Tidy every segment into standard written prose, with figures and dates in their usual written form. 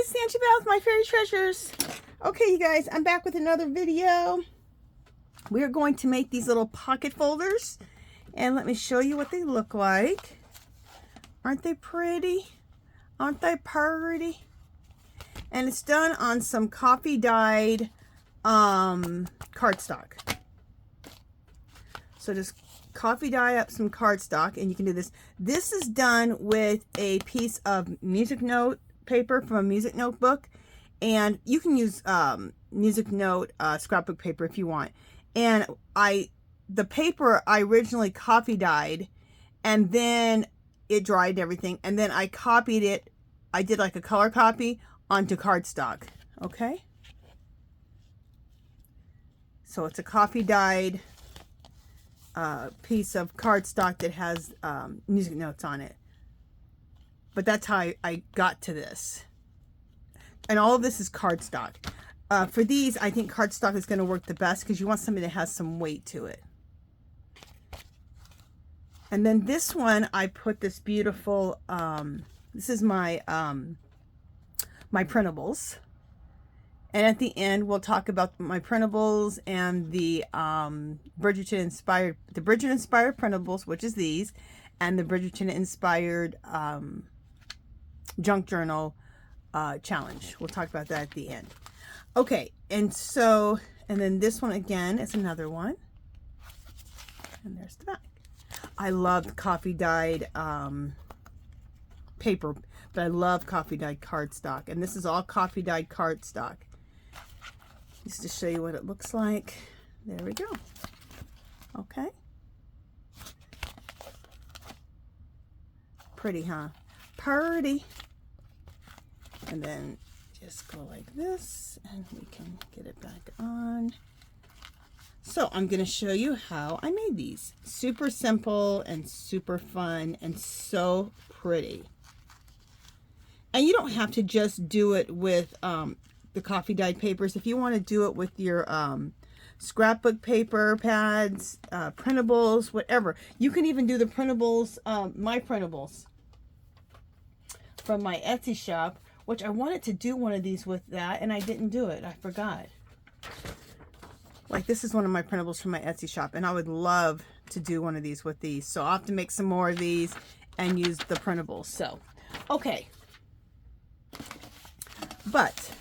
guys, Sanchi Bells, my fairy treasures. Okay, you guys, I'm back with another video. We are going to make these little pocket folders, and let me show you what they look like. Aren't they pretty? Aren't they pretty? And it's done on some coffee dyed cardstock. So just coffee dye up some cardstock, and you can do this. This is done with a piece of music note paper from a music note book, and you can use music note scrapbook paper if you want. And the paper I originally coffee dyed, and then it dried and everything, and then I copied it. I did like a color copy onto cardstock. Okay, so it's a coffee dyed piece of cardstock that has music notes on it. But that's how I got to this. And all of this is cardstock. For these, I think cardstock is going to work the best because you want something that has some weight to it. And then this one, I put this beautiful, this is my my printables. And at the end, we'll talk about my printables and the Bridgerton inspired printables, which is these, and the Bridgerton inspired junk journal challenge. We'll talk about that at the end. Okay, and so, and then this one again is another one. And there's the back. I love coffee dyed paper, but I love coffee dyed cardstock. And this is all coffee dyed cardstock. Just to show you what it looks like. There we go. Okay. Pretty, huh? Pretty. And then just go like this, and we can get it back on. So I'm going to show you how I made these. Super simple and super fun and so pretty. And you don't have to just do it with the coffee dyed papers. If you want to do it with your scrapbook paper pads, printables, whatever. You can even do the printables, my printables from my Etsy shop, which I wanted to do one of these with that, and I didn't do it. I forgot. Like, this is one of my printables from my Etsy shop, and I would love to do one of these with these. So I'll have to make some more of these and use the printables. So, okay. But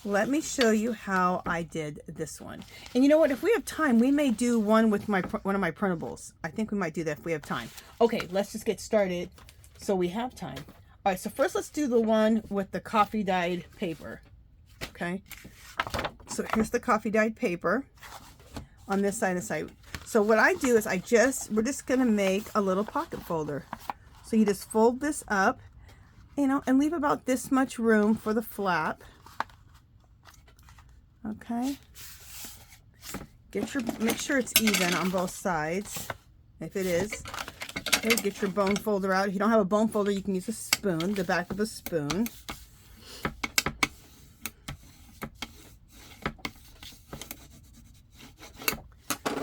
let me show you how I did this one. And you know what? If we have time, we may do one with one of my printables. I think we might do that if we have time. Okay, let's just get started so we have time. All right, so first let's do the one with the coffee dyed paper. Okay, so here's the coffee dyed paper on this side and this side. So what I do is we're just gonna make a little pocket folder. So you just fold this up, you know, and leave about this much room for the flap. Okay, make sure it's even on both sides. If it is, okay, get your bone folder out. If you don't have a bone folder, you can use a spoon, the back of a spoon.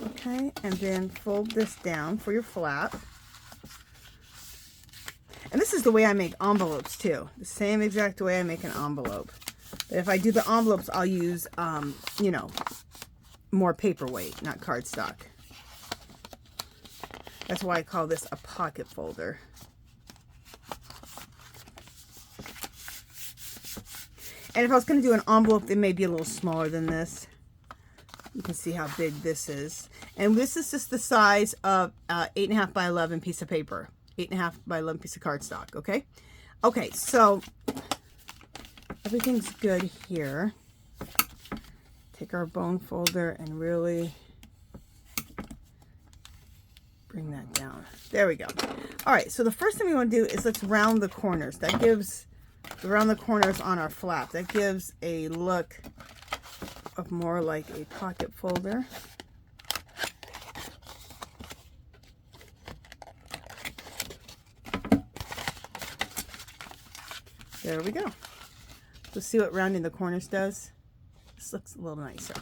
Okay, and then fold this down for your flap. And this is the way I make envelopes too. The same exact way I make an envelope. But if I do the envelopes, I'll use, you know, more paperweight, not cardstock. That's why I call this a pocket folder. And if I was going to do an envelope, it may be a little smaller than this. You can see how big this is. And this is just the size of 8.5 by 11 piece of paper. 8.5 by 11 piece of cardstock, okay? Okay, so everything's good here. Take our bone folder and really bring that down. There we go. All right, so the first thing we want to do is let's round the corners. That gives, round the corners on our flap. That gives a look of more like a pocket folder. There we go. Let's see what rounding the corners does. This looks a little nicer.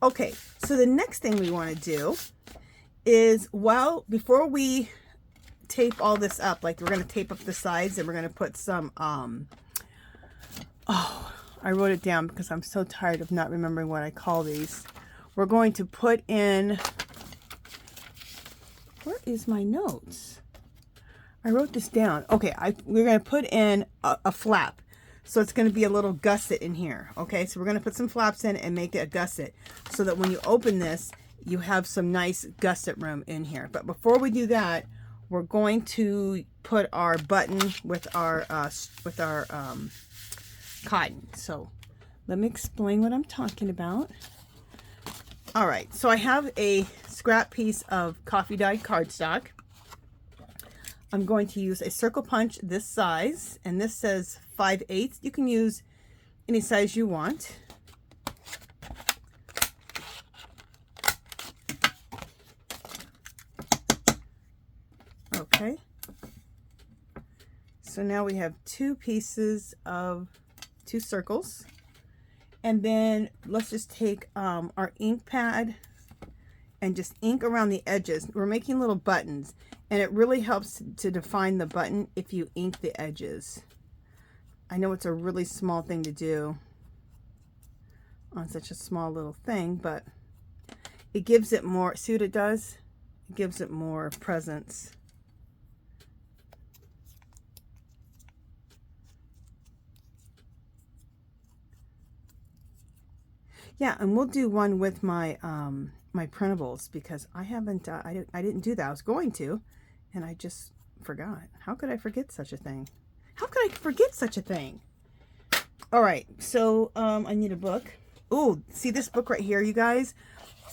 Okay, so the next thing we want to do is, before we tape all this up, like we're going to tape up the sides and we're going to put some Oh, I wrote it down because I'm so tired of not remembering what I call these. We're going to put in, where is my notes? I wrote this down. Okay, we're going to put in a flap. So it's going to be a little gusset in here. Okay, so we're going to put some flaps in and make it a gusset so that when you open this, you have some nice gusset room in here. But before we do that, we're going to put our button with our cotton. So let me explain what I'm talking about. All right, so I have a scrap piece of coffee dyed cardstock. I'm going to use a circle punch this size, and this says 5/8. You can use any size you want. Okay. So now we have two circles. And then let's just take our ink pad and just ink around the edges. We're making little buttons, and it really helps to define the button if you ink the edges. I know it's a really small thing to do on such a small little thing, but it gives it more, see what it does? It gives it more presence. Yeah, and we'll do one with my my printables, because I haven't I didn't do that. I was going to, and I just forgot. How could I forget such a thing? How could I forget such a thing? All right, so I need a book. Ooh, see this book right here, you guys?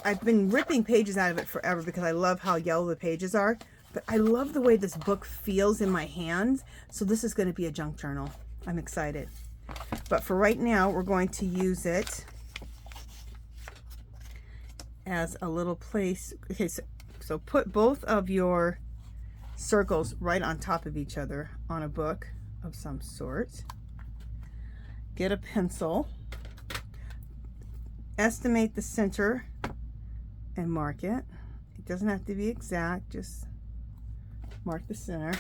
I've been ripping pages out of it forever because I love how yellow the pages are, but I love the way this book feels in my hands. So this is going to be a junk journal. I'm excited. But for right now, we're going to use it as a little place. Okay, so put both of your circles right on top of each other on a book of some sort. Get a pencil, estimate the center and mark it. It doesn't have to be exact, just mark the center.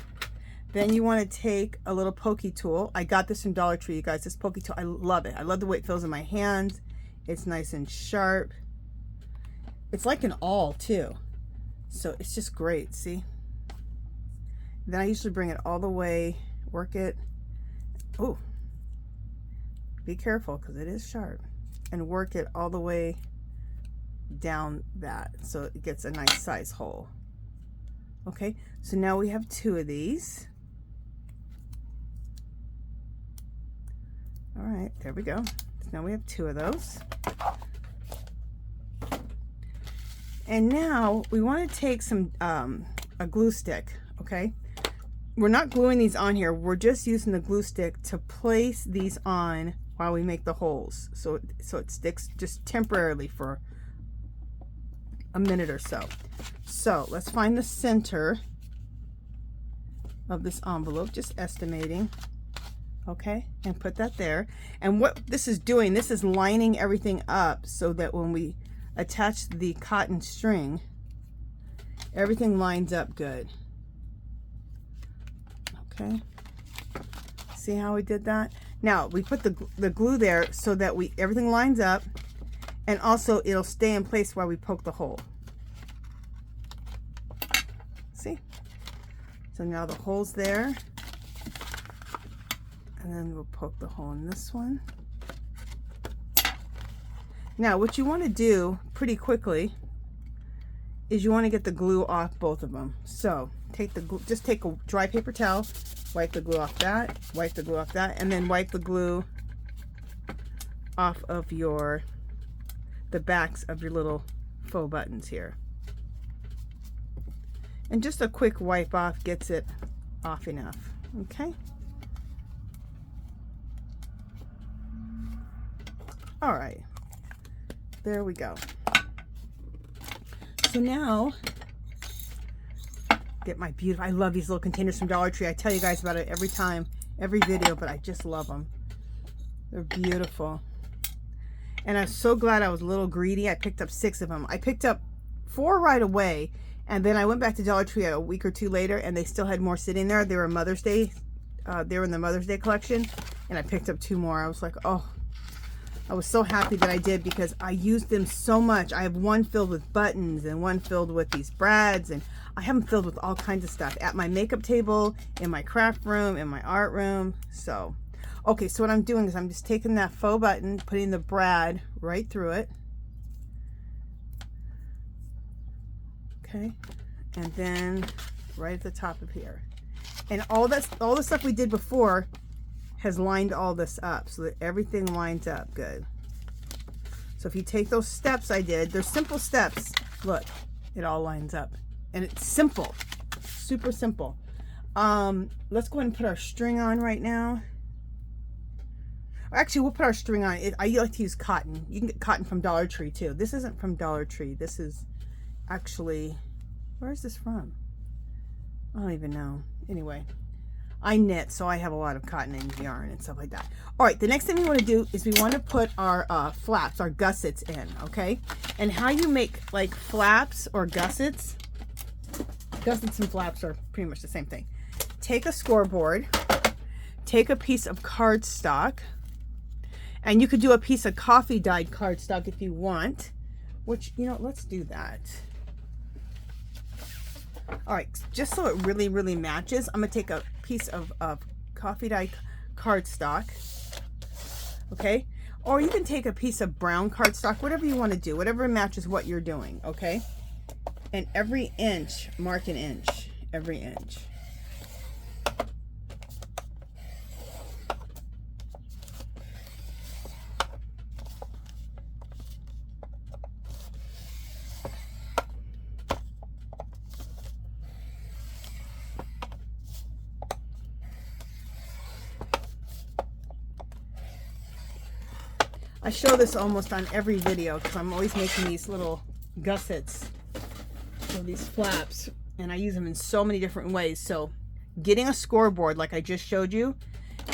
Then you want to take a little pokey tool. I got this from Dollar Tree, you guys. This pokey tool, I love it. I love the way it feels in my hands. It's nice and sharp. It's like an awl too, so it's just great. See, then I usually bring it all the way, work it. Oh, be careful because it is sharp, and work it all the way down that so it gets a nice size hole. Okay, so now we have two of these. All right, there we go. So now we have two of those. And now we want to take some a glue stick. Okay, we're not gluing these on here, we're just using the glue stick to place these on while we make the holes, so it sticks just temporarily for a minute or so. So let's find the center of this envelope, just estimating. Okay, and put that there. And what this is doing, this is lining everything up so that when we attach the cotton string, everything lines up good. Okay, see how we did that? Now we put the glue there so that everything lines up, and also it'll stay in place while we poke the hole. See? So now the hole's there, and then we'll poke the hole in this one. Now what you want to do pretty quickly is you want to get the glue off both of them. So take the glue, just take a dry paper towel, wipe the glue off that, wipe the glue off that, and then wipe the glue off of the backs of your little faux buttons here. And just a quick wipe off gets it off enough. Okay. All right. There we go. So now, get my beautiful, I love these little containers from Dollar Tree. I tell you guys about it every time, every video, but I just love them. They're beautiful. And I'm so glad I was a little greedy. I picked up 6 of them. I picked up 4 right away, and then I went back to Dollar Tree a week or 2 later, and they still had more sitting there. They were Mother's Day. They were in the Mother's Day collection, and I picked up 2 more. I was like, oh, I was so happy that I did, because I used them so much. I have one filled with buttons and one filled with these brads, and I have them filled with all kinds of stuff at my makeup table, in my craft room, in my art room. So, okay, so what I'm doing is I'm just taking that faux button, putting the brad right through it. Okay, and then right at the top of here. And all the stuff we did before has lined all this up so that everything lines up good. So if you take those steps I did, they're simple steps. Look, it all lines up. And it's simple, super simple. Let's go ahead and put our string on right now. Actually, we'll put our string on. I like to use cotton. You can get cotton from Dollar Tree too. This isn't from Dollar Tree. This is actually, where is this from? I don't even know. Anyway, I knit, so I have a lot of cotton and yarn and stuff like that. All right, the next thing we want to do is we want to put our flaps, our gussets in, okay? And how you make like flaps or gussets and flaps are pretty much the same thing. Take a scoreboard, take a piece of cardstock, and you could do a piece of coffee dyed cardstock if you want, which, you know, let's do that. All right, just so it really, really matches, I'm gonna take a piece of coffee dye cardstock, okay? Or you can take a piece of brown cardstock, whatever you want to do, whatever matches what you're doing, okay? And every inch, mark an inch, every inch. I show this almost on every video because I'm always making these little gussets, so these flaps, and I use them in so many different ways. So getting a scoreboard like I just showed you,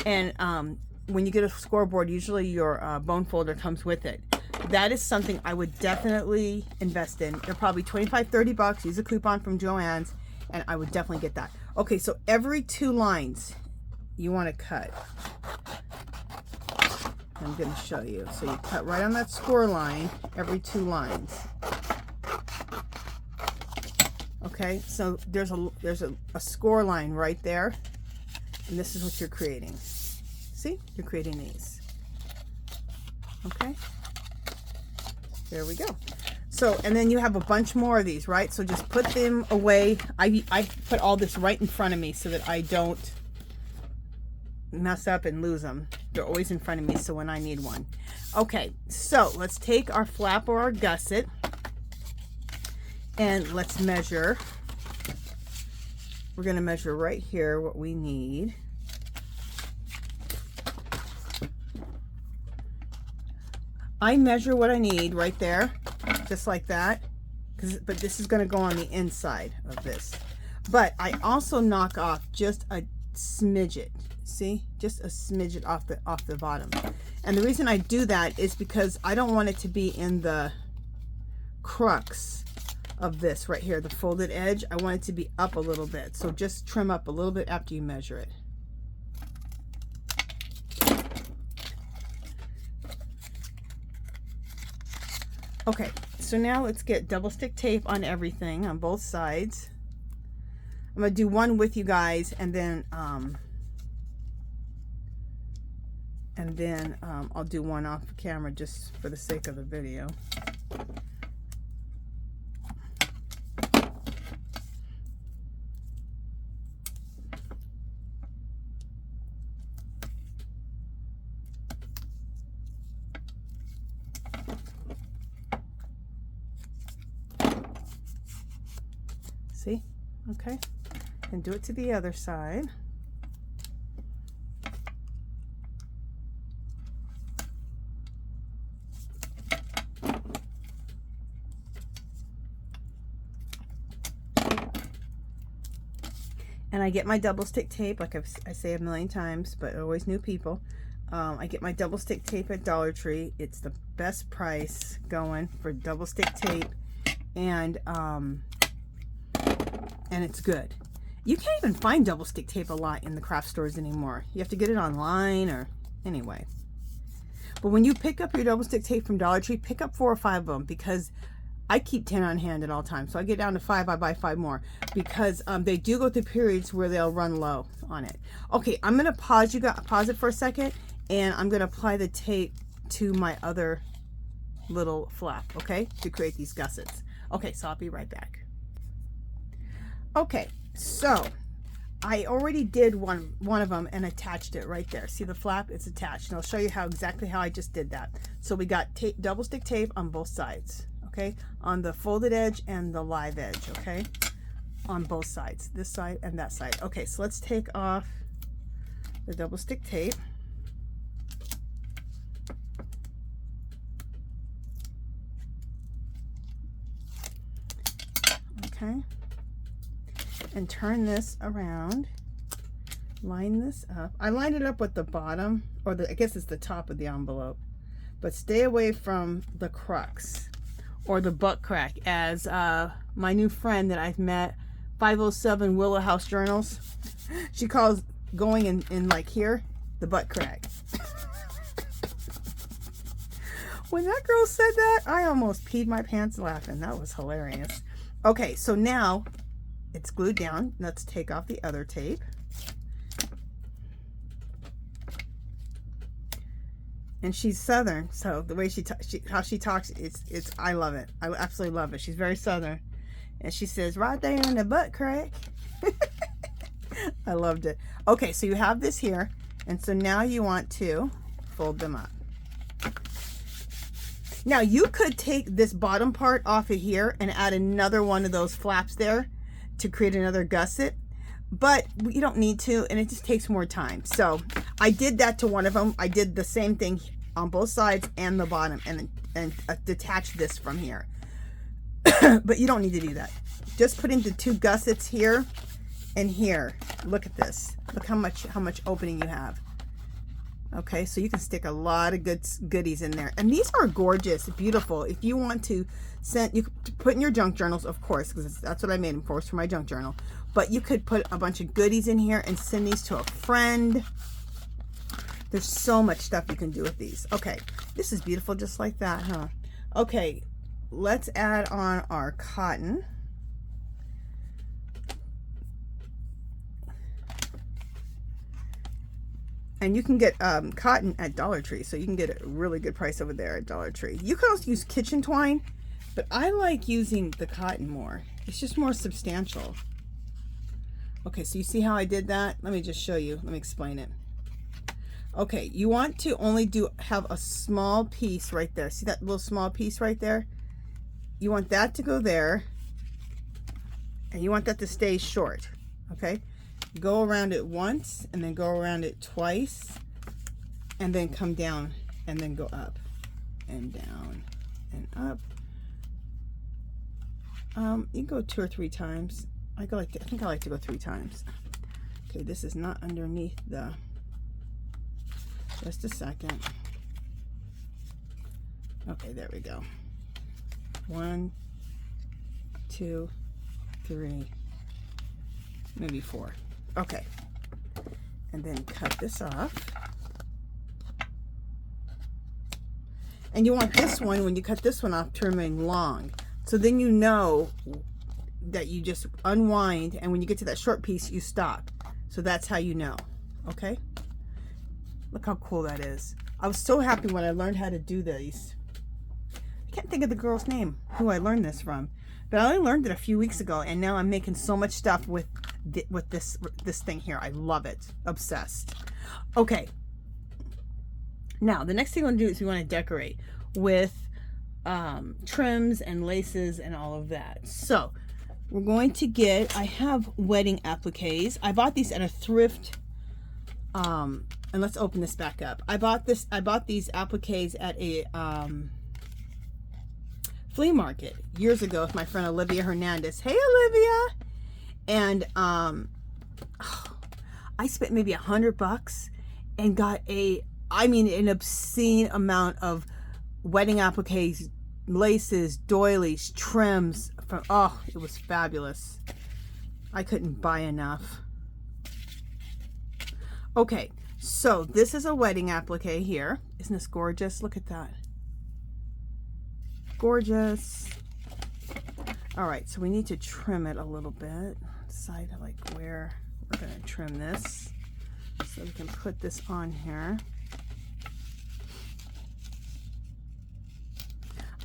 and when you get a scoreboard, usually your bone folder comes with it. That is something I would definitely invest in. They're probably 25, 30 bucks. Use a coupon from Joann's, and I would definitely get that. Okay, so every 2 lines you want to cut. I'm going to show you. So you cut right on that score line every 2 lines. Okay, so there's a score line right there, and this is what you're creating. See, you're creating these. Okay, there we go. So, and then you have a bunch more of these, right? So just put them away. I put all this right in front of me so that I don't mess up and lose them. They're always in front of me, so when I need one. Okay, so let's take our flap or our gusset and let's measure. We're going to measure right here what we need. I measure what I need right there, just like that, but this is going to go on the inside of this. But I also knock off just a smidget. See, just a smidget off the bottom. And the reason I do that is because I don't want it to be in the crux of this right here, the folded edge. I want it to be up a little bit. So just trim up a little bit after you measure it. Okay, so now let's get double stick tape on everything on both sides. I'm gonna do one with you guys, and then I'll do one off the camera just for the sake of the video. See? Okay. And do it to the other side. And I get my double stick tape, like I say a million times, but always new people. I get my double stick tape at Dollar Tree. It's the best price going for double stick tape, and it's good. You can't even find double stick tape a lot in the craft stores anymore. You have to get it online, or anyway. But when you pick up your double stick tape from Dollar Tree, pick up 4 or 5 of them, because I keep 10 on hand at all times. So I get down to 5, I buy 5 more, because they do go through periods where they'll run low on it. Okay, I'm gonna pause it for a second, and I'm gonna apply the tape to my other little flap, okay, to create these gussets. Okay, so I'll be right back. Okay, so I already did one of them and attached it right there. See the flap? It's attached, and I'll show you exactly how I just did that. So we got tape, double stick tape on both sides, okay, on the folded edge and the live edge, okay, on both sides, this side and that side. Okay, so let's take off the double stick tape. Okay, and turn this around, line this up. I lined it up with the bottom, or I guess it's the top of the envelope, but stay away from the crux or the butt crack, as my new friend that I've met, 507 Willow House Journals, she calls going in like here, the butt crack. When that girl said that, I almost peed my pants laughing. That was hilarious. Okay, so now it's glued down. Let's take off the other tape. And she's Southern, so the way how she talks, it's I love it. I absolutely love it. She's very Southern, and she says right there in the butt crack. I loved it. Okay, so you have this here, and so now you want to fold them up. Now you could take this bottom part off of here and add another one of those flaps there to create another gusset, but you don't need to, and it just takes more time. So I did that to one of them. I did the same thing on both sides and the bottom, and detach this from here. But you don't need to do that. Just put into 2 gussets here and here. Look at this. Look how much opening you have. Okay, so you can stick a lot of goodies in there, and these are gorgeous, beautiful. If you want to send, you could put in your junk journals, of course, because that's what I made them for my junk journal. But you could put a bunch of goodies in here and send these to a friend. There's so much stuff you can do with these. Okay, this is beautiful just like that, huh? Okay, let's add on our cotton. And you can get cotton at Dollar Tree, so you can get a really good price over there at Dollar Tree. You can also use kitchen twine, but I like using the cotton more. It's just more substantial. Okay, so you see how I did that? Let me just show you. Let me explain it. Okay, you want to only have a small piece right there. See that little small piece right there? You want that to go there, and you want that to stay short, okay? Go around it once, and then go around it twice, and then come down, and then go up and down and up. You can go 2 or 3 times. I think I like to go 3 times. Okay, this is not underneath the. Just a second. Okay, there we go. 1, 2, 3, maybe 4. Okay, and then cut this off. And you want this one, when you cut this one off, to remain long. So then you know that you just unwind, and when you get to that short piece, you stop. So that's how you know, okay? Look how cool that is. I was so happy when I learned how to do these. I can't think of the girl's name who I learned this from, but I only learned it a few weeks ago, and now I'm making so much stuff with this thing here. I love it. Obsessed. Okay. Now, the next thing we want to do is we want to decorate with trims and laces and all of that. So, we're going to get, I have wedding appliques. I bought these at a thrift, and let's open this back up. I bought these appliques at a flea market years ago with my friend Olivia Hernandez. Hey, Olivia! And I spent maybe $100 and got an obscene amount of wedding appliques, laces, doilies, trims. It was fabulous. I couldn't buy enough. Okay, So this is a wedding applique here. Isn't this gorgeous? Look at that. Gorgeous. All right, so we need to trim it a little bit. Decide like where we're going to trim this so we can put this on here.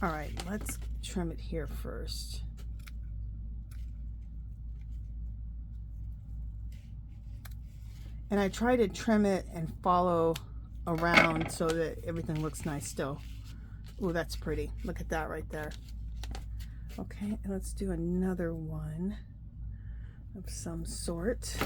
All right, let's trim it here first. And I try to trim it and follow around so that everything looks nice still. Oh, that's pretty. Look at that right there. Okay, and let's do another one of some sort.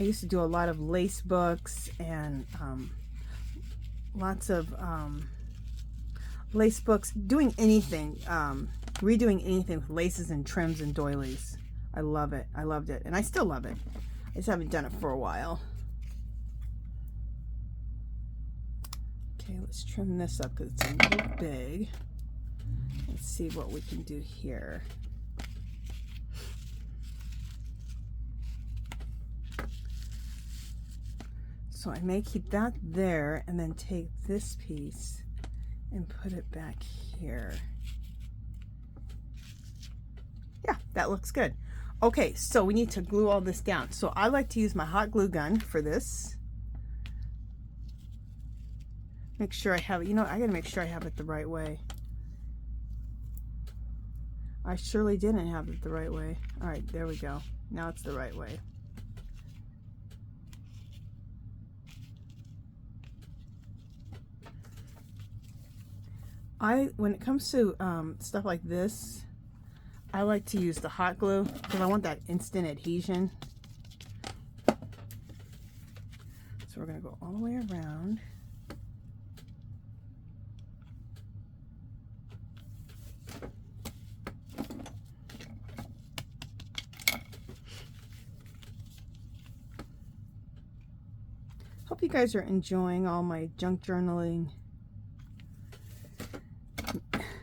I used to do a lot of lace books and lots of lace books, doing anything, redoing anything with laces and trims and doilies. I love it. I loved it. And I still love it. I just haven't done it for a while. Okay, let's trim this up because it's a little big. Let's see what we can do here. So I may keep that there and then take this piece and put it back here. Yeah, that looks good. Okay, so we need to glue all this down. So I like to use my hot glue gun for this. Make sure I have it. You know, I gotta make sure I have it the right way. I surely didn't have it the right way. All right, there we go. Now it's the right way. When it comes to stuff like this, I like to use the hot glue because I want that instant adhesion. So we're going to go all the way around. Hope you guys are enjoying all my junk journaling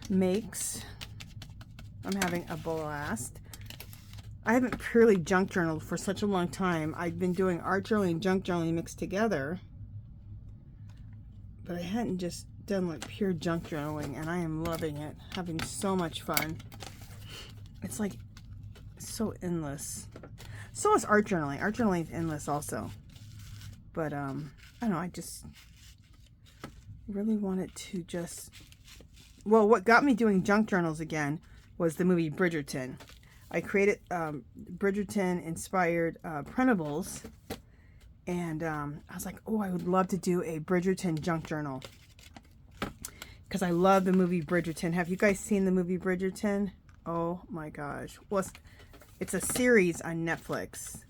makes. I'm having a blast. I haven't purely junk journaled for such a long time. I've been doing art journaling and junk journaling mixed together, but I hadn't just done like pure junk journaling, and I am loving it. Having so much fun. It's like so endless. So is art journaling. Art journaling is endless also. But I don't know, I just really wanted to just, well, what got me doing junk journals again was the movie Bridgerton. I created Bridgerton inspired printables, and I was like, oh, I would love to do a Bridgerton junk journal because I love the movie Bridgerton. Have you guys seen the movie Bridgerton? Oh my gosh. Well, it's a series on Netflix.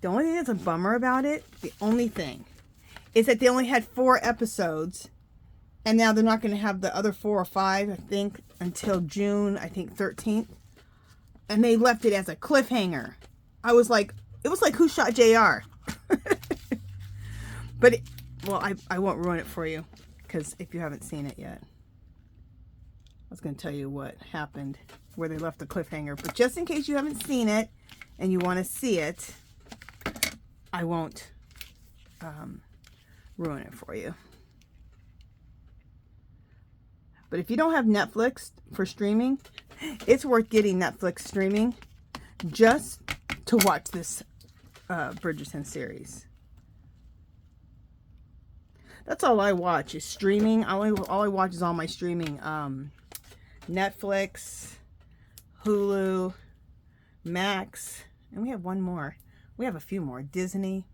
The only thing that's a bummer about it, the only thing, is that they only had 4 episodes, and now they're not going to have the other 4 or 5, I think, until June, I think, 13th. And they left it as a cliffhanger. I was like, it was like Who Shot JR? But, well, I won't ruin it for you, because if you haven't seen it yet. I was going to tell you what happened, where they left the cliffhanger. But just in case you haven't seen it, and you want to see it, I won't ruin it for you. But if you don't have Netflix for streaming, it's worth getting Netflix streaming just to watch this Bridgerton series. That's all I watch is streaming. All I watch is all my streaming. Netflix, Hulu, Max, and we have one more. We have a few more. Disney.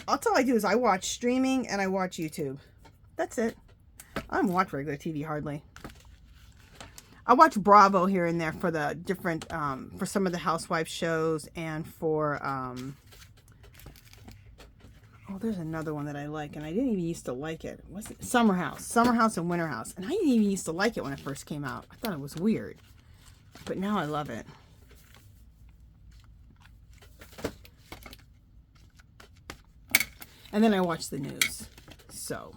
That's all I do is I watch streaming and I watch YouTube. That's it. I don't watch regular TV hardly. I watch Bravo here and there for the different, for some of the housewife shows, and for, oh, there's another one that I like, and I didn't even used to like it. What's it? Summer House and Winter House. And I didn't even used to like it when it first came out. I thought it was weird. But now I love it. And then I watch the news. So,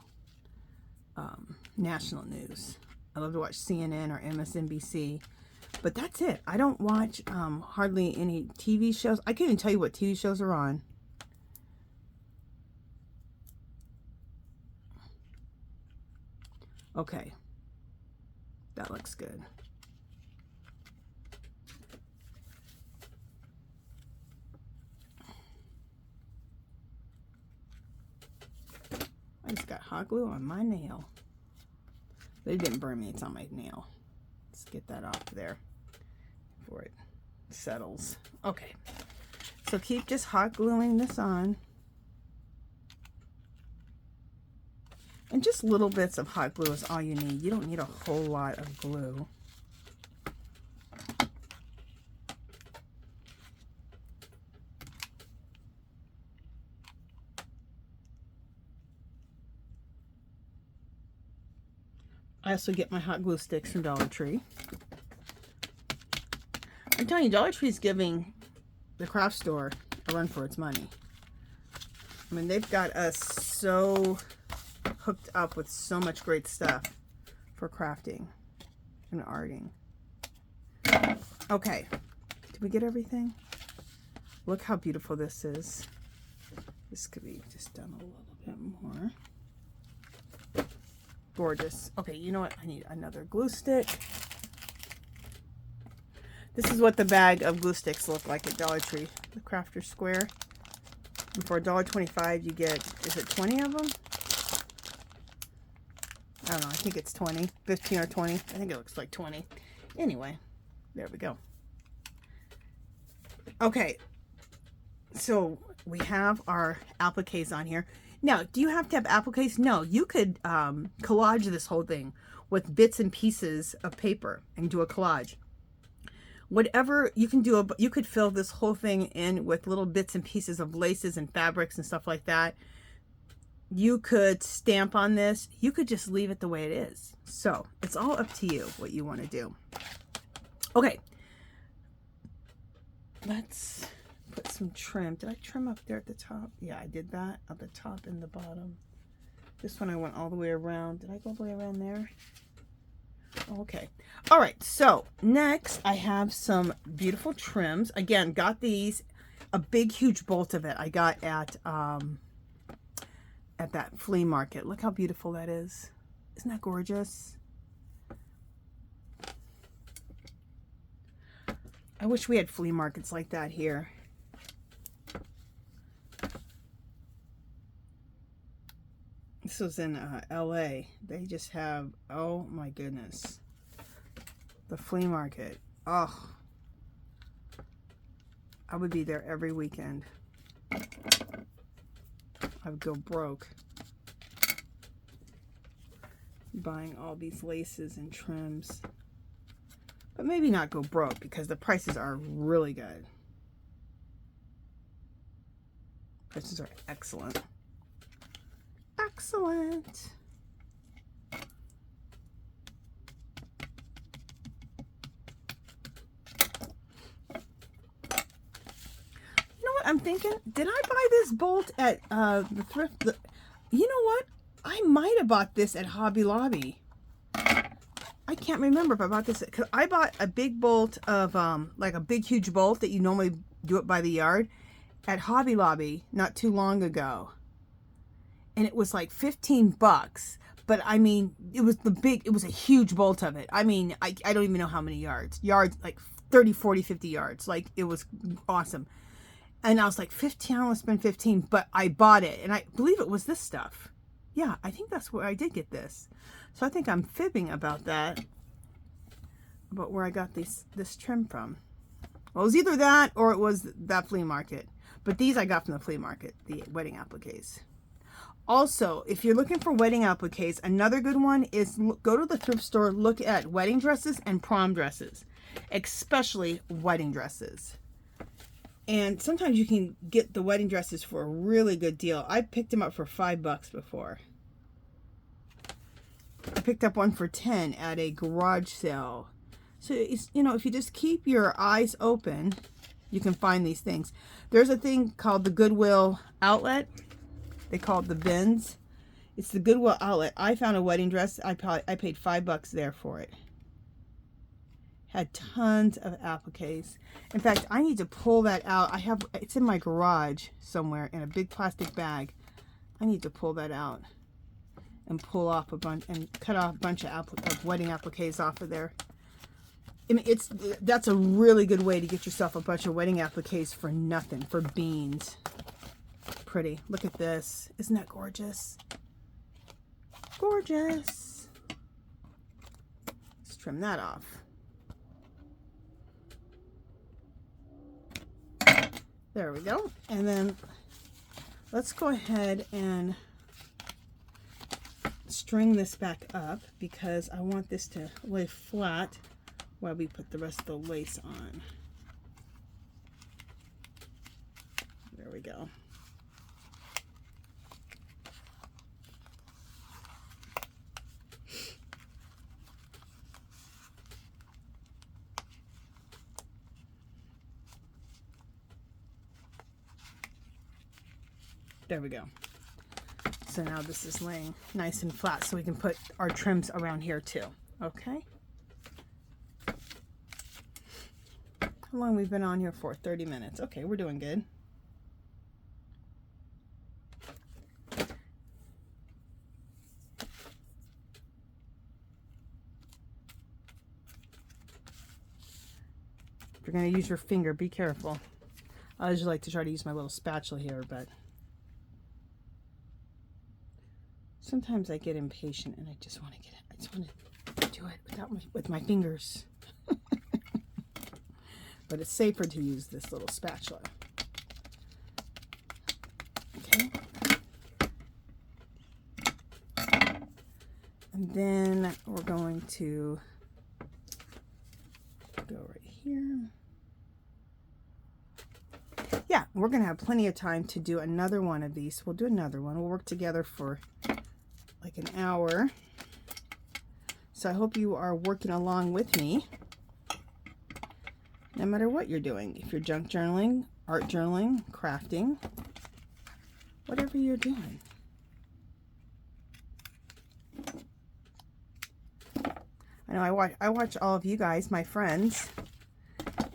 national news. I love to watch CNN or MSNBC. But that's it. I don't watch hardly any TV shows. I can't even tell you what TV shows are on. Okay. That looks good. I just got hot glue on my nail. But it didn't burn me. It's on my nail. Let's get that off there before it settles. Okay. So keep just hot gluing this on. And just little bits of hot glue is all you need. You don't need a whole lot of glue. I also get my hot glue sticks from Dollar Tree. I'm telling you, Dollar Tree is giving the craft store a run for its money. I mean, they've got us so hooked up with so much great stuff for crafting and arting. Okay, did we get everything? Look how beautiful this is. This could be just done a little bit more. Gorgeous. Okay, you know what? I need another glue stick. This is what the bag of glue sticks look like at Dollar Tree, the Crafter Square. And for $1.25 you get, is it 20 of them? I don't know, I think it's 20, 15 or 20. I think it looks like 20. Anyway, there we go. Okay, so we have our appliques on here. Now, do you have to have appliques? No, you could collage this whole thing with bits and pieces of paper and do a collage. Whatever you can do, you could fill this whole thing in with little bits and pieces of laces and fabrics and stuff like that. You could stamp on this. You could just leave it the way it is. So it's all up to you what you want to do. Okay, let's put some trim. Did I trim up there at the top? Yeah, I did that at the top and the bottom. This one I went all the way around. Did I go all the way around there? Okay. All right. So next I have some beautiful trims. Again, got these, a big, huge bolt of it. I got at that flea market. Look how beautiful that is. Isn't that gorgeous? I wish we had flea markets like that here. This was in LA. They just have, oh my goodness, the flea market. Oh, I would be there every weekend. I would go broke buying all these laces and trims. But maybe not go broke because the prices are really good. Prices are excellent. Excellent. You know what I'm thinking? Did I buy this bolt at the thrift? You know what? I might have bought this at Hobby Lobby. I can't remember if I bought this, because I bought a big bolt of like a big huge bolt that you normally do it by the yard at Hobby Lobby not too long ago. And it was like 15 bucks. But I mean, it was a huge bolt of it. I mean, I don't even know how many yards. Yards, like 30, 40, 50 yards. Like, it was awesome. And I was like, 15, I don't want to spend 15, but I bought it. And I believe it was this stuff. Yeah, I think that's where I did get this. So I think I'm fibbing about that. About where I got this trim from. Well, it was either that or it was that flea market. But these I got from the flea market, the wedding appliques. Also, if you're looking for wedding appliques, another good one is go to the thrift store, look at wedding dresses and prom dresses, especially wedding dresses. And sometimes you can get the wedding dresses for a really good deal. I picked them up for $5 before. I picked up one for 10 at a garage sale. So, it's, you know, if you just keep your eyes open, you can find these things. There's a thing called the Goodwill outlet. They call it the bins. It's the Goodwill outlet. I found a wedding dress. I paid $5 there for it. Had tons of appliques. In fact, I need to pull that out. It's in my garage somewhere in a big plastic bag. I need to pull that out and pull off a bunch and cut off a bunch of wedding appliques off of there. I mean, that's a really good way to get yourself a bunch of wedding appliques for nothing, for beans. Pretty. Look at this. Isn't that gorgeous? Gorgeous. Let's trim that off. There we go. And then let's go ahead and string this back up because I want this to lay flat while we put the rest of the lace on. There we go. There we go. So now this is laying nice and flat so we can put our trims around here too. Okay. How long we've been on here for? 30 minutes. Okay, we're doing good. If you're going to use your finger, be careful. I usually like to try to use my little spatula here, but sometimes I get impatient and I just want to do it with my fingers. But it's safer to use this little spatula. Okay. And then we're going to go right here. Yeah, we're going to have plenty of time to do another one of these. We'll do another one. We'll work together for like an hour. So I hope you are working along with me. No matter what you're doing. If you're junk journaling, art journaling, crafting, whatever you're doing. I know I watch all of you guys, my friends,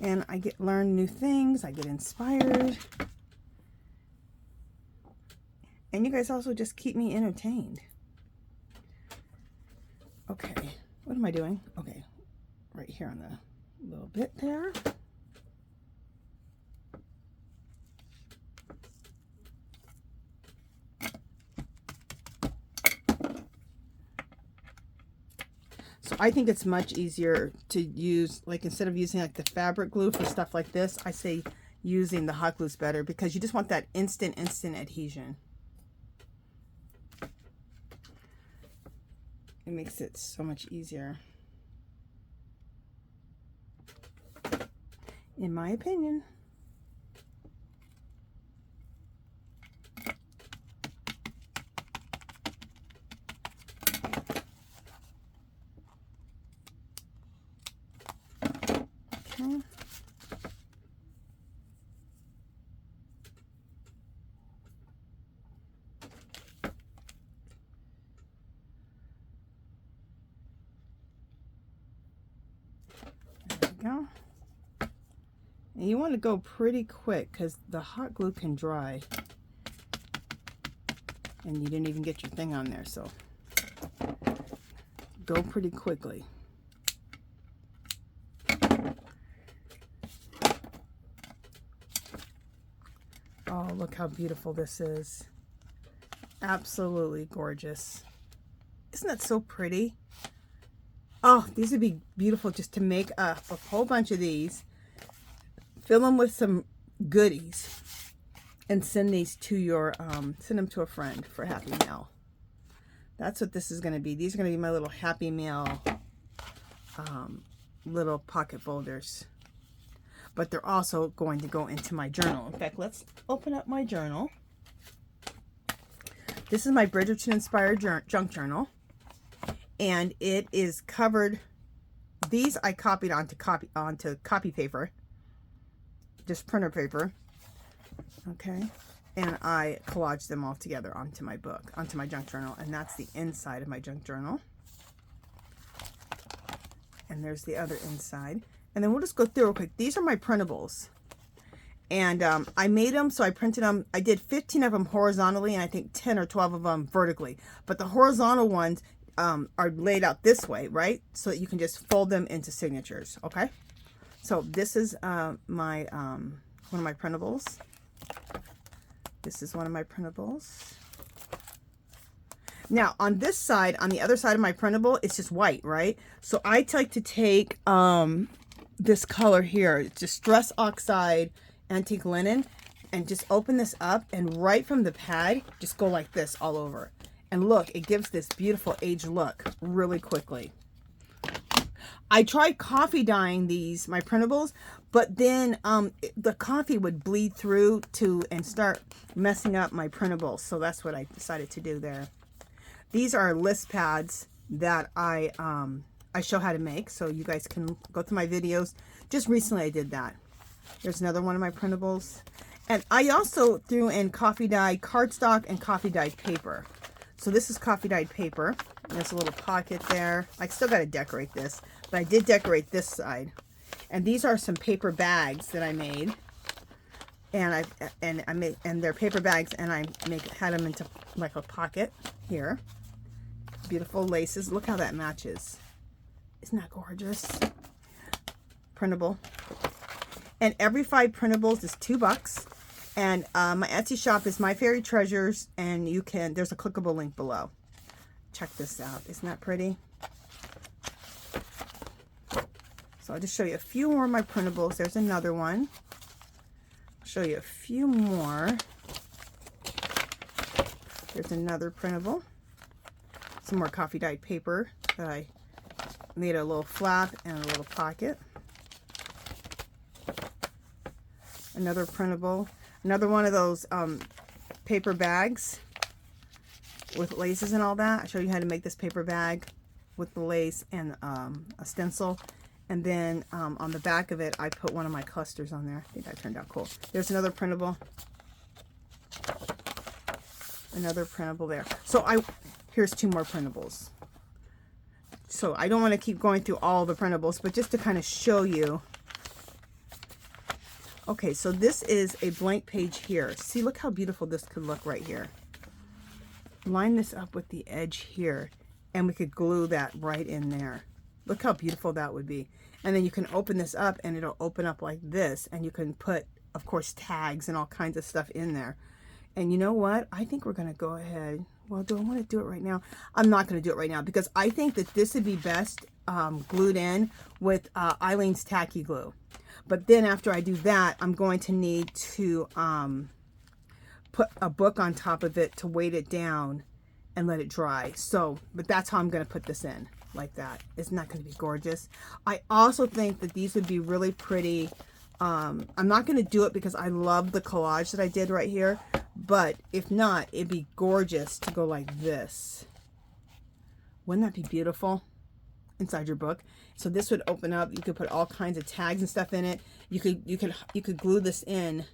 and I learn new things. I get inspired. And you guys also just keep me entertained. Okay, what am I doing? Okay, right here on the little bit there. So I think it's much easier to use, like instead of using like the fabric glue for stuff like this, I say using the hot glue's better because you just want that instant adhesion. It makes it so much easier. In my opinion. Okay. There we go. And you want to go pretty quick because the hot glue can dry. And you didn't even get your thing on there, so go pretty quickly. Oh, look how beautiful this is. Absolutely gorgeous. Isn't that so pretty? Oh, these would be beautiful just to make up a whole bunch of these. Fill them with some goodies and send these to your, send them to a friend for Happy Mail. That's what this is going to be. These are going to be my little Happy Mail little pocket folders. But they're also going to go into my journal. In fact, let's open up my journal. This is my Bridgerton inspired junk journal. And it is covered. These I copied onto copy paper. Just printer paper. Okay. and I collaged them all together onto my book, onto my junk journal, and that's the inside of my junk journal. And there's the other inside. And then we'll just go through real quick. These are my printables. And I made them, so I printed them. I did 15 of them horizontally, and I think 10 or 12 of them vertically. But the horizontal ones are laid out this way, right? So that you can just fold them into signatures, okay? So this is my one of my printables. This is one of my printables. Now, on this side, on the other side of my printable, it's just white, right? So I like to take this color here, Distress Oxide Antique Linen, and just open this up, and right from the pad, just go like this all over. And look, it gives this beautiful aged look really quickly. I tried coffee dyeing these, my printables, but then the coffee would bleed through and start messing up my printables. So that's what I decided to do there. These are list pads that I show how to make, so you guys can go through my videos. Just recently I did that. There's another one of my printables. And I also threw in coffee dyed cardstock and coffee dyed paper. So this is coffee dyed paper. There's a little pocket there. I still got to decorate this, but I did decorate this side. And these are some paper bags that I made. And they're paper bags, and I had them into like a pocket here. Beautiful laces. Look how that matches. Isn't that gorgeous? Printable. And every 5 printables is $2. And my Etsy shop is My Fairy Treasures, and there's a clickable link below. Check this out. Isn't that pretty? So I'll just show you a few more of my printables. There's another one. I'll show you a few more. There's another printable. Some more coffee dyed paper that I made a little flap and a little pocket. Another printable. Another one of those paper bags with laces and all that. I'll show you how to make this paper bag with the lace and a stencil. And then on the back of it, I put one of my clusters on there. I think that turned out cool. There's another printable. Another printable there. So here's 2 more printables. So I don't want to keep going through all the printables, but just to kind of show you. Okay, so this is a blank page here. See, look how beautiful this could look right here. Line this up with the edge here, and we could glue that right in there. Look how beautiful that would be. And then you can open this up, and it'll open up like this, and you can put, of course, tags and all kinds of stuff in there. And you know what? I think we're going to go ahead. Well, do I want to do it right now? I'm not going to do it right now, because I think that this would be best glued in with Eileen's Tacky Glue. But then after I do that, I'm going to need to put a book on top of it to weight it down and let it dry. So, but that's how I'm going to put this in, like that. Isn't that going to be gorgeous? I also think that these would be really pretty. I'm not going to do it because I love the collage that I did right here. But if not, it'd be gorgeous to go like this. Wouldn't that be beautiful? Inside your book. So this would open up. You could put all kinds of tags and stuff in it. You could glue this in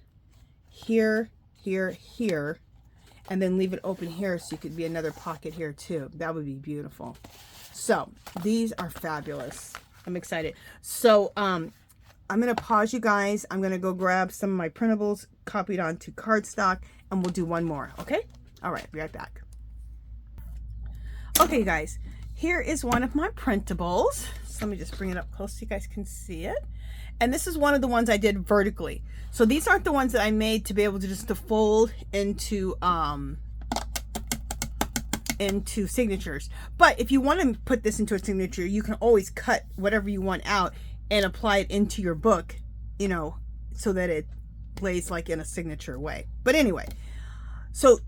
here, here, here, and then leave it open here, so you could be another pocket here too. That would be beautiful. So these are fabulous. I'm excited. So I'm gonna pause you guys. I'm gonna go grab some of my printables copied onto cardstock, and we'll do one more. Okay? All right. Be right back. Okay, guys. Here is one of my printables. So let me just bring it up close so you guys can see it. And this is one of the ones I did vertically. So these aren't the ones that I made to be able to just to fold into signatures. But if you want to put this into a signature, you can always cut whatever you want out and apply it into your book, you know, so that it plays like in a signature way. But anyway, so,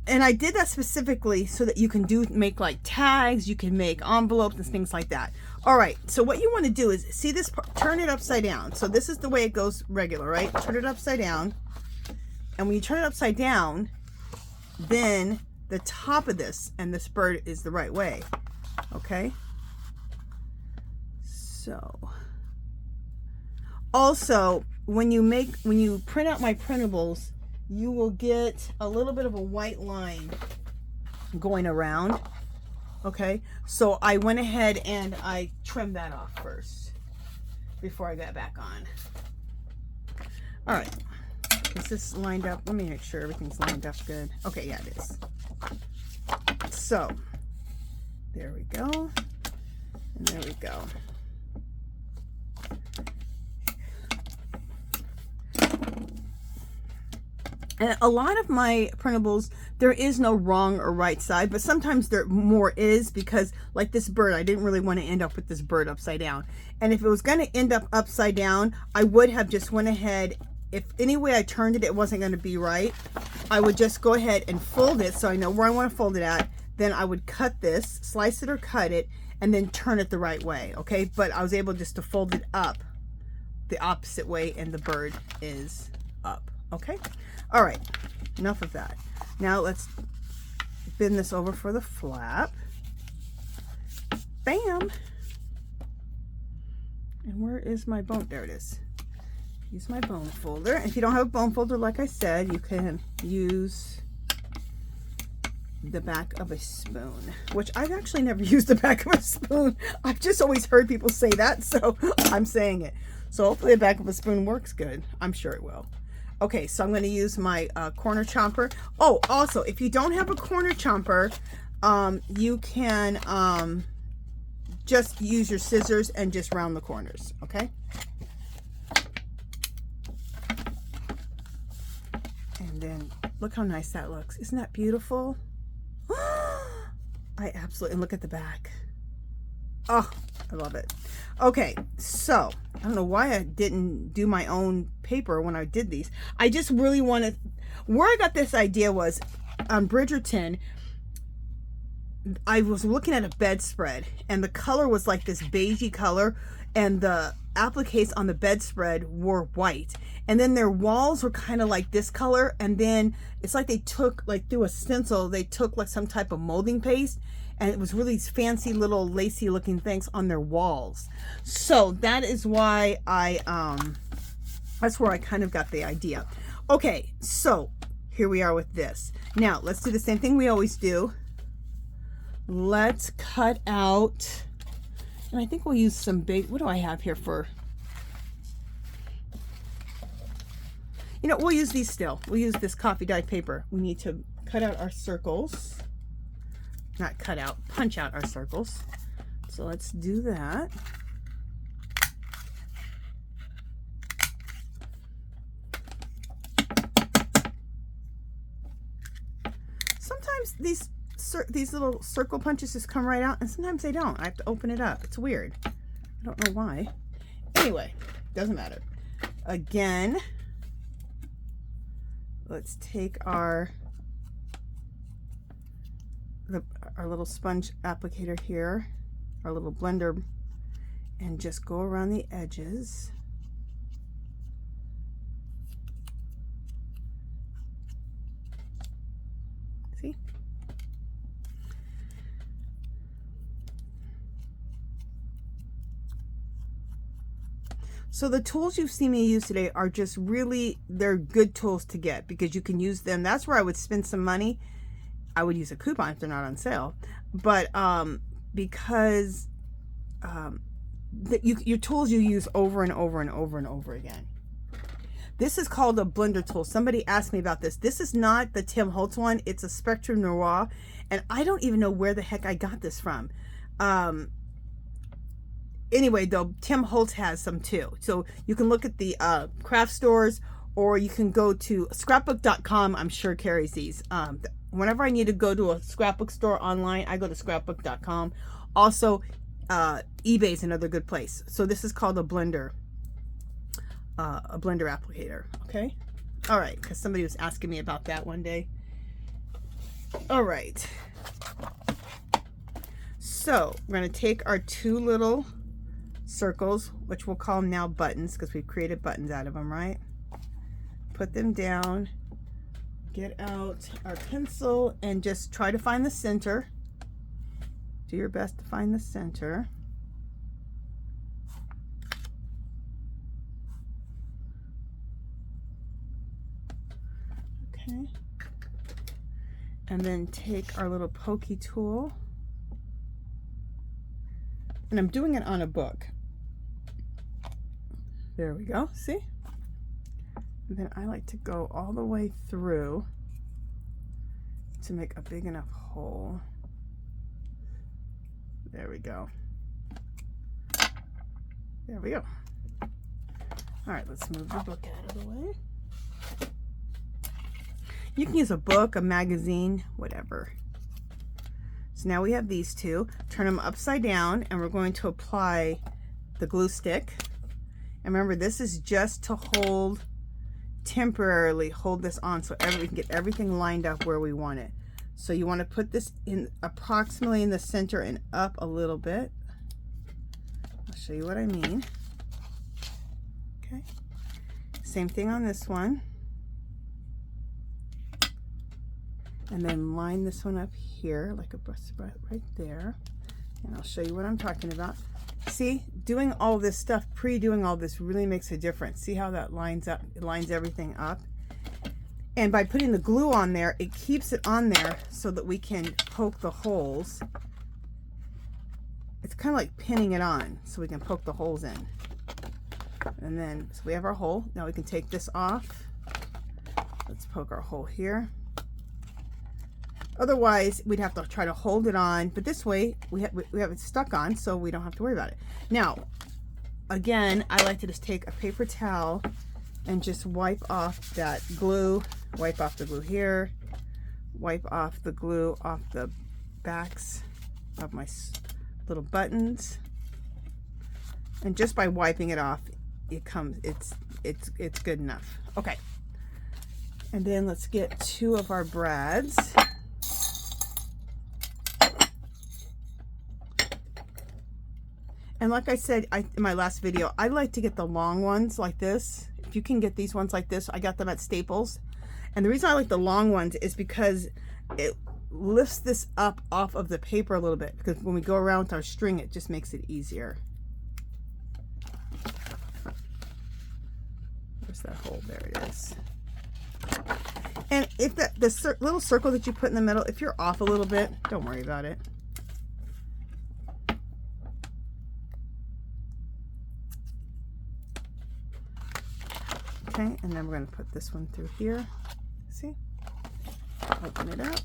and I did that specifically so that you can make like tags, you can make envelopes and things like that. All right, so what you want to do is, see this part, turn it upside down. So this is the way it goes regular, right? Turn it upside down. And when you turn it upside down, then the top of this and this bird is the right way. Okay? So, also, when you print out my printables, you will get a little bit of a white line going around. Okay, so I went ahead and I trimmed that off first before I got back on. All right, is this lined up? Let me make sure everything's lined up good. Okay, yeah, it is. So there we go, and there we go. And a lot of my printables, there is no wrong or right side, but sometimes there more is, because like this bird, I didn't really want to end up with this bird upside down. And if it was going to end up upside down, I would have just went ahead, if any way I turned it, it wasn't going to be right, I would just go ahead and fold it so I know where I want to fold it at. Then I would cut this, slice it or cut it, and then turn it the right way, okay? But I was able just to fold it up the opposite way, and the bird is up, okay? All right, enough of that. Now let's bend this over for the flap. Bam! And where is my bone? There it is. Use my bone folder. If you don't have a bone folder, like I said, you can use the back of a spoon, which I've actually never used the back of a spoon. I've just always heard people say that, so I'm saying it. So hopefully the back of a spoon works good. I'm sure it will. Okay, so I'm going to use my corner chomper. Oh, also, if you don't have a corner chomper, you can just use your scissors and just round the corners, okay? And then look how nice that looks. Isn't that beautiful? I absolutely, and look at the back. Oh, I love it. Okay, so I don't know why I didn't do my own paper when I did these. I just really wanted, where I got this idea was on Bridgerton. I was looking at a bedspread, and the color was like this beigey color, and the appliques on the bedspread were white, and then their walls were kind of like this color, and then it's like they took, like through a stencil, they took like some type of molding paste, and it was really fancy little lacy looking things on their walls. So that is why that's where I kind of got the idea. Okay, so here we are with this. Now let's do the same thing we always do. Let's cut out, and I think we'll use some big, what do I have here for, you know, we'll use these still. We'll use this coffee dyed paper. We need to cut out our circles. Not cut out, punch out our circles. So let's do that. Sometimes these little circle punches just come right out, and sometimes they don't. I have to open it up. It's weird. I don't know why. Anyway, doesn't matter. Again, let's take our little sponge applicator here, our little blender, and just go around the edges. See? So the tools you've seen me use today are just really, they're good tools to get, because you can use them. That's where I would spend some money. I would use a coupon if they're not on sale, but because your tools you use over and over and over and over again. This is called a blender tool. Somebody asked me about this. This is not the Tim Holtz one. It's a Spectrum Noir, and I don't even know where the heck I got this from. Anyway, though, Tim Holtz has some too. So you can look at the craft stores, or you can go to scrapbook.com. I'm sure carries these. Whenever I need to go to a scrapbook store online, I go to scrapbook.com. Also, eBay is another good place. So this is called a blender applicator. Okay. All right. Because somebody was asking me about that one day. All right. So we're going to take our two little circles, which we'll call them now buttons, because we've created buttons out of them, right? Put them down. Get out our pencil and just try to find the center. Do your best to find the center. Okay. And then take our little pokey tool. And I'm doing it on a book. There we go, see? And then I like to go all the way through to make a big enough hole. There we go. There we go. All right, let's move the book out of the way. You can use a book, a magazine, whatever. So now we have these two. Turn them upside down, and we're going to apply the glue stick. And remember, this is just to hold, temporarily hold this on so we can get everything lined up where we want it. So you want to put this in approximately in the center and up a little bit. I'll show you what I mean. Okay. Same thing on this one. And then line this one up here like a brush right there. And I'll show you what I'm talking about. See, doing all this stuff, pre-doing all this really makes a difference. See how that lines up, it lines everything up. And by putting the glue on there, it keeps it on there so that we can poke the holes. It's kind of like pinning it on so we can poke the holes in. And then, so we have our hole. Now we can take this off. Let's poke our hole here. Otherwise, we'd have to try to hold it on, but this way we have it stuck on, so we don't have to worry about it. Now, again, I like to just take a paper towel and just wipe off that glue, wipe off the glue here, wipe off the glue off the backs of my little buttons. And just by wiping it off, it's good enough. Okay. And then let's get two of our brads. And like I said in my last video, I like to get the long ones like this. If you can get these ones like this, I got them at Staples. And the reason I like the long ones is because it lifts this up off of the paper a little bit. Because when we go around with our string, it just makes it easier. Where's that hole? There it is. And if the little circle that you put in the middle, if you're off a little bit, don't worry about it. Okay, and then we're going to put this one through here. See? Open it up.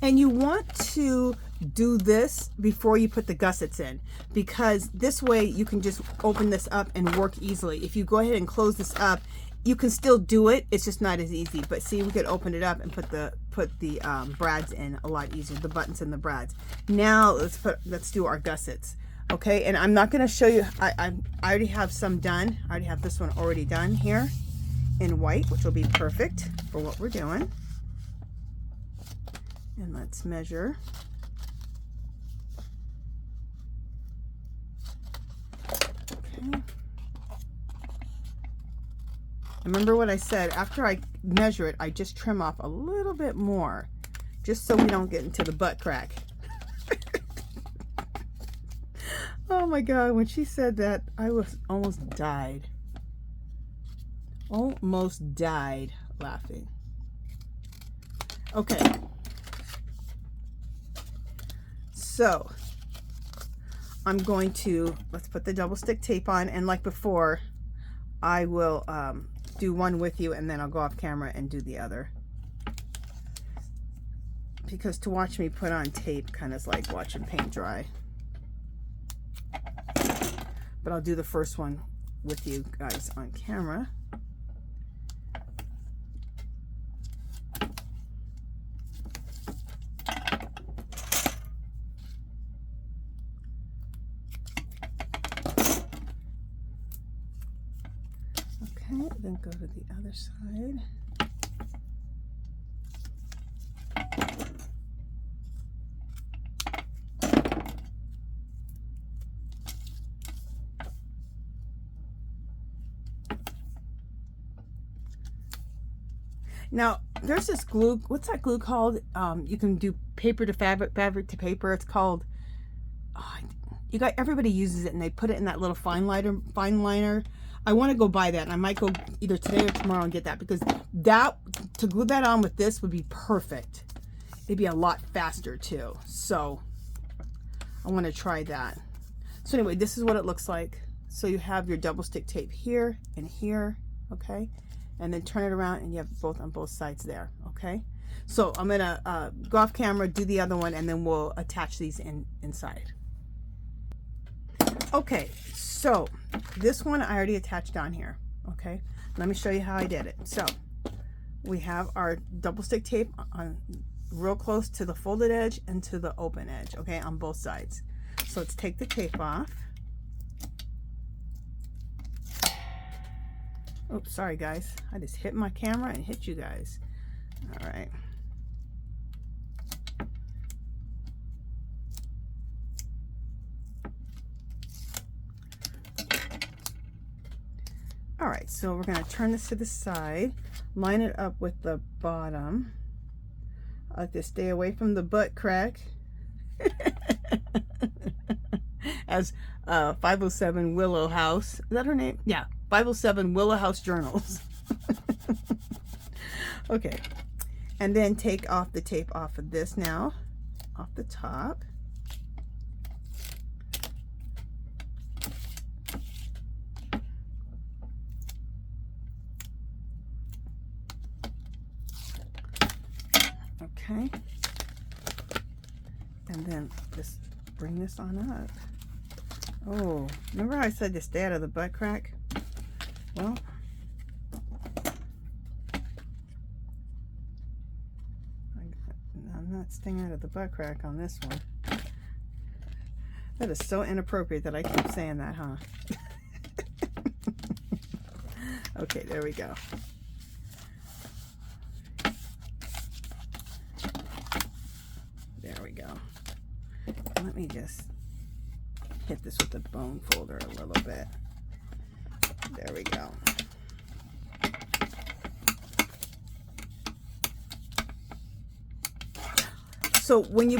And you want to do this before you put the gussets in, because this way you can just open this up and work easily. If you go ahead and close this up, you can still do it, it's just not as easy. But see, we could open it up and put the brads in a lot easier, the buttons and the brads. Now let's do our gussets. Okay, and I'm not going to show you, I already have some done. I already have this one already done here in white, which will be perfect for what we're doing. And let's measure. Okay. Remember what I said, after I measure it, I just trim off a little bit more, just so we don't get into the butt crack. Oh my God, when she said that, I almost died. Almost died laughing. Okay. So, I'm going to, let's put the double stick tape on, and like before, I will do one with you and then I'll go off camera and do the other. Because to watch me put on tape kind of is like watching paint dry. But I'll do the first one with you guys on camera. Okay, then go to the other side. Now, there's this glue, what's that glue called? You can do paper to fabric, fabric to paper. It's called, you got, everybody uses it and they put it in that little fine liner. I want to go buy that, and I might go either today or tomorrow and get that, because that, to glue that on with this would be perfect. It'd be a lot faster too. So I want to try that. So anyway, this is what it looks like. So you have your double stick tape here and here, okay? And then turn it around and you have both on both sides there, okay? So I'm gonna go off camera, do the other one, and then we'll attach these inside. Okay, so this one I already attached on here, okay? Let me show you how I did it. So we have our double stick tape on real close to the folded edge and to the open edge, okay, on both sides. So let's take the tape off. Oops, sorry guys, I just hit my camera and hit you guys. All right. All right, so we're going to turn this to the side, line it up with the bottom. I like to stay away from the butt crack. As 507 Willow House, is that her name? Yeah, 507 Willow House Journals. Okay, and then take off the tape off of this now, off the top. Okay, and then just bring this on up. Oh, remember how I said to stay out of the butt crack? Well, I'm not staying out of the butt crack on this one. That is so inappropriate that I keep saying that, huh? Okay, there we go. There we go. Let me just hit this with the bone folder a little bit. There we go. So when you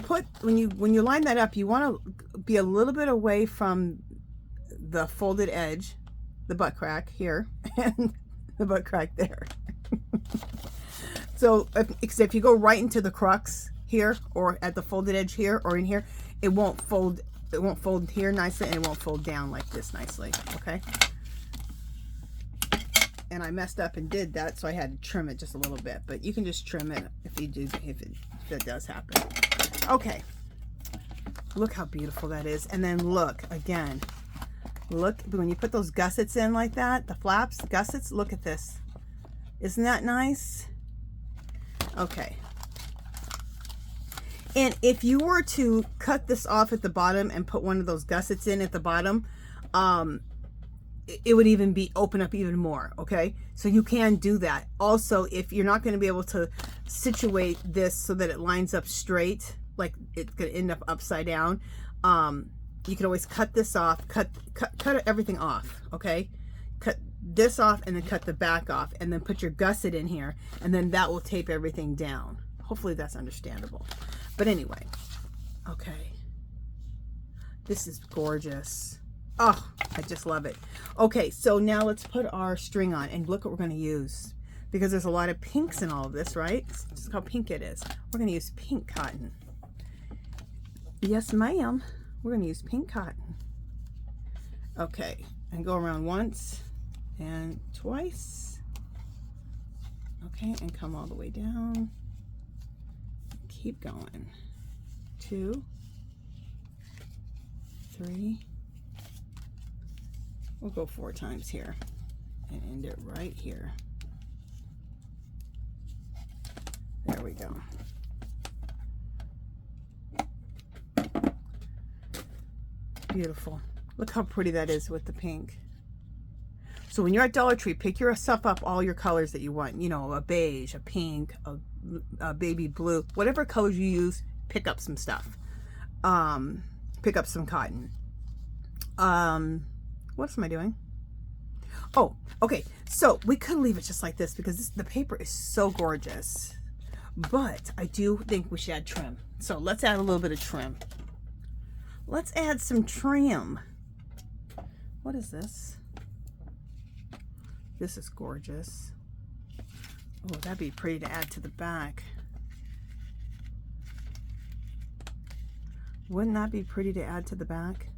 line that up, you want to be a little bit away from the folded edge, the butt crack here, and the butt crack there. So if you go right into the crux here, or at the folded edge here, or in here, it won't fold here nicely, and it won't fold down like this nicely, okay? And I messed up and did that, so I had to trim it just a little bit, but you can just trim it if it does happen. Okay, look how beautiful that is. And then look again, look when you put those gussets in like that, the flaps, gussets, look at this. Isn't that nice? Okay. And if you were to cut this off at the bottom and put one of those gussets in at the bottom, it would even be open up even more, okay? So you can do that. Also, if you're not going to be able to situate this so that it lines up straight, like it's going to end up upside down, you can always cut this off, cut everything off, okay? Cut this off and then cut the back off, and then put your gusset in here, and then that will tape everything down. Hopefully that's understandable. But anyway, okay. This is gorgeous. Oh, I just love it. Okay, so now let's put our string on, and look what we're going to use, because there's a lot of pinks in all of this, right? Just how pink it is. We're going to use pink cotton. Yes, ma'am. We're going to use pink cotton. Okay, and go around once and twice. Okay, and come all the way down. Keep going. 2, 3. We'll go 4 times here and end it right here. There we go. Beautiful. Look how pretty that is with the pink. So when you're at Dollar Tree, pick yourself up all your colors that you want. You know, a beige, a pink, a baby blue, whatever colors you use, pick up some stuff. Pick up some cotton. What else am I doing? Oh, okay. So we could leave it just like this because the paper is so gorgeous. But I do think we should add trim. So let's add a little bit of trim. let's add some trim. What is this? This is gorgeous. Oh, that'd be pretty to add to the back. Wouldn't that be pretty to add to the back?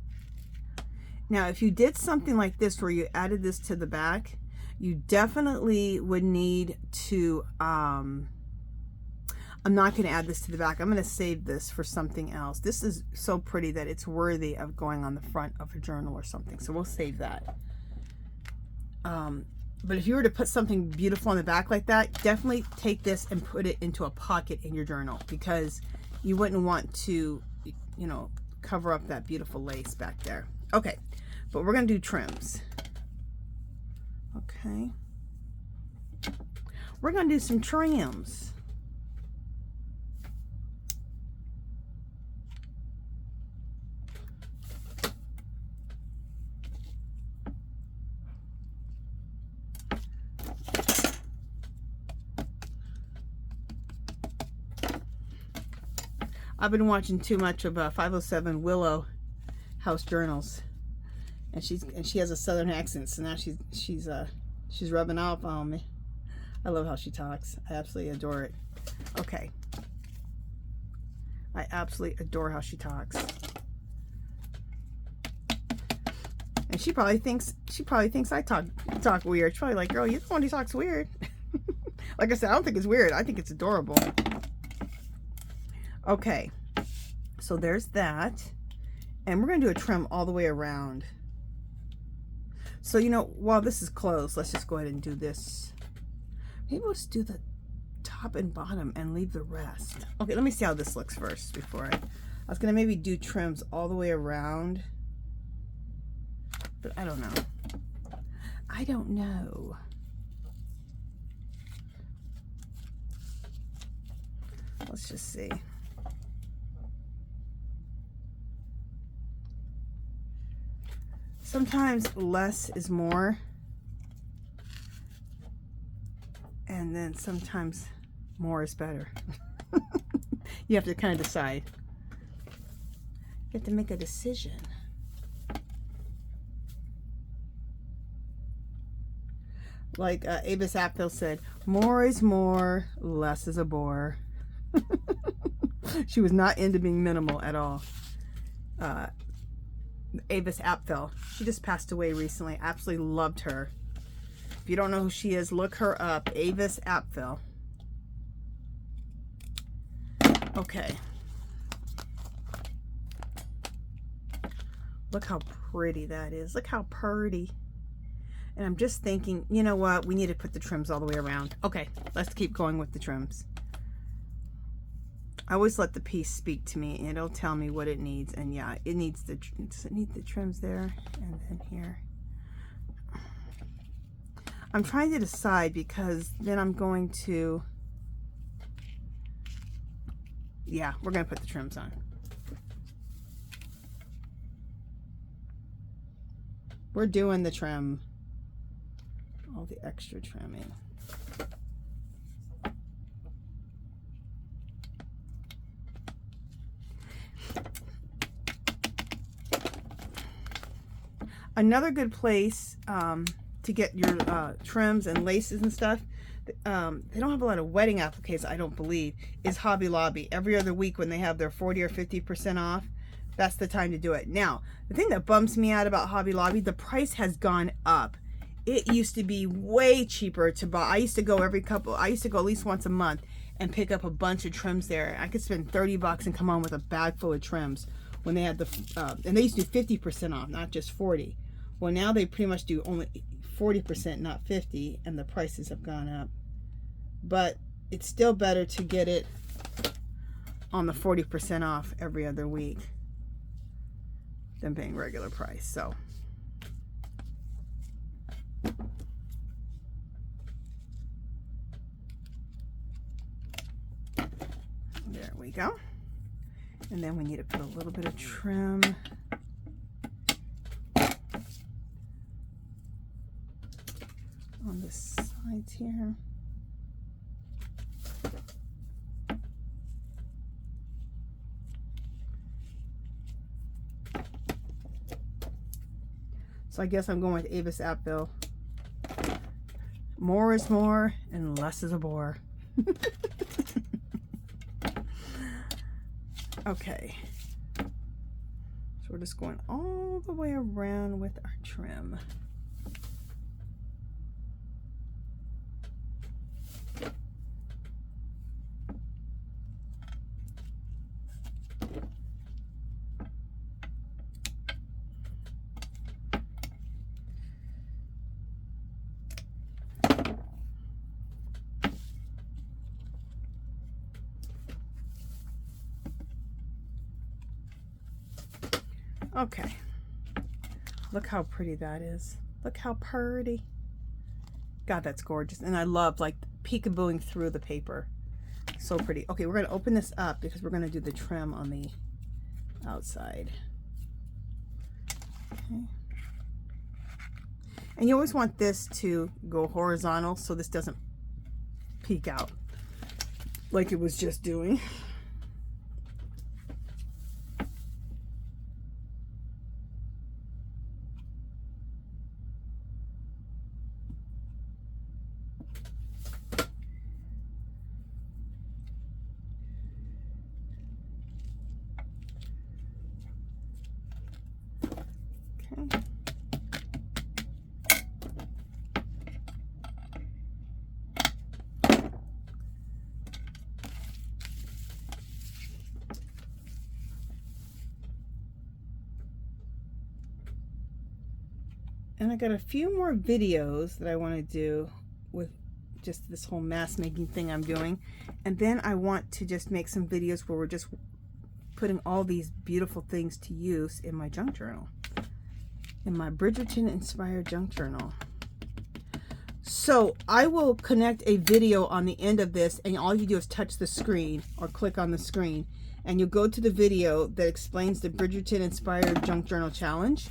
Now, if you did something like this where you added this to the back, you definitely would need to, I'm not going to add this to the back. I'm going to save this for something else. This is so pretty that it's worthy of going on the front of a journal or something. So we'll save that. But if you were to put something beautiful on the back like that, definitely take this and put it into a pocket in your journal, because you wouldn't want to, you know, cover up that beautiful lace back there. Okay, but we're going to do trims. Okay. We're going to do some trims. I've been watching too much of 507 Willow House Journals, and she has a southern accent, so now she's rubbing off on me. I love how she talks. I absolutely adore it. Okay, I absolutely adore how she talks, and she probably thinks I talk weird. She's probably like, girl, you're the one who talks weird. Like I said, I don't think it's weird. I think it's adorable. Okay, so there's that, and we're going to do a trim all the way around. So, you know, while this is closed, let's just go ahead and do this. Maybe let's do the top and bottom and leave the rest. Okay, let me see how this looks first before I was going to maybe do trims all the way around, but I don't know. I don't know. Let's just see. Sometimes less is more, and then sometimes more is better. You have to kind of decide. You have to make a decision. Like Avis Apfel said, more is more, less is a bore. She was not into being minimal at all. Avis Apfel. She just passed away recently. I absolutely loved her. If you don't know who she is, look her up. Avis Apfel. Okay. Look how pretty that is. Look how pretty. And I'm just thinking, you know what? We need to put the trims all the way around. Okay, let's keep going with the trims. I always let the piece speak to me, and it'll tell me what it needs. And yeah, it needs the, does it need the trims there and then here? I'm trying to decide, because then I'm going to, yeah, we're going to put the trims on. We're doing the trim, all the extra trimming. Another good place to get your trims and laces and stuff, they don't have a lot of wedding appliques, I don't believe, is Hobby Lobby. Every other week when they have their 40 or 50% off, that's the time to do it. Now, the thing that bums me out about Hobby Lobby, the price has gone up. It used to be way cheaper to buy. I used to go at least once a month and pick up a bunch of trims there. I could spend 30 bucks and come on with a bag full of trims when they had the, and they used to do 50% off, not just 40. Well, now they pretty much do only 40%, not 50, and the prices have gone up. But it's still better to get it on the 40% off every other week than paying regular price. So there we go. And then we need to put a little bit of trim on the sides here. So I guess I'm going with Avis Apfel. More is more and less is a bore. Okay. So we're just going all the way around with our trim. Okay, look how pretty that is. Look how pretty. God, that's gorgeous. And I love like peekabooing through the paper. So pretty. Okay, we're going to open this up because we're going to do the trim on the outside. Okay. And you always want this to go horizontal so this doesn't peek out like it was just doing. And I got a few more videos that I want to do with just this whole mask making thing I'm doing. And then I want to just make some videos where we're just putting all these beautiful things to use in my junk journal. In my Bridgerton inspired junk journal. So I will connect a video on the end of this, and all you do is touch the screen or click on the screen. And you'll go to the video that explains the Bridgerton inspired junk journal challenge.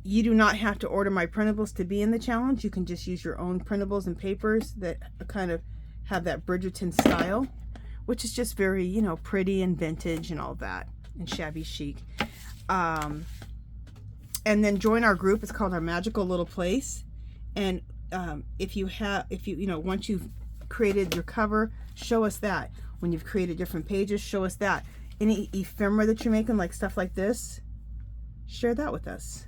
You do not have to order my printables to be in the challenge. You can just use your own printables and papers that kind of have that Bridgerton style, which is just very, you know, pretty and vintage and all that, and shabby chic. And then join our group. It's called Our Magical Little Place. And if you know, once you've created your cover, show us that. When you've created different pages, show us that. Any ephemera that you're making, like stuff like this, share that with us.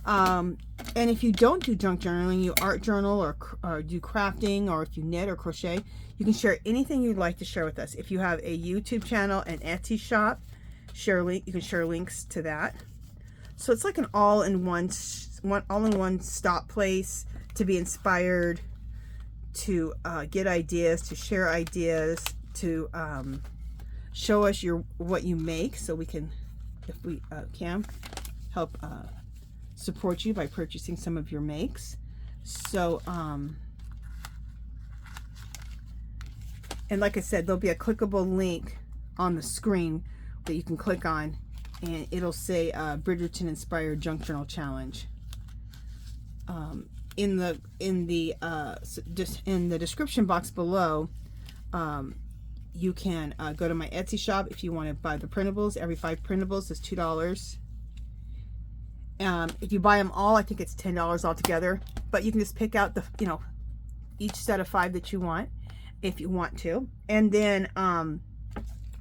And if you don't do junk journaling, you art journal or do crafting, or if you knit or crochet, you can share anything you'd like to share with us. If you have a YouTube channel and Etsy shop, you can share links to that. So it's like an all-in-one stop place to be inspired, to get ideas, to share ideas, to show us what you make, so we can, if we can, help support you by purchasing some of your makes. So and like I said, there'll be a clickable link on the screen that you can click on, and it'll say Bridgerton inspired junk journal challenge. In the description box below, you can go to my Etsy shop if you want to buy the printables. Every 5 printables is $2. If you buy them all, I think it's $10 altogether, but you can just pick out the, you know, each set of 5 that you want if you want to. And then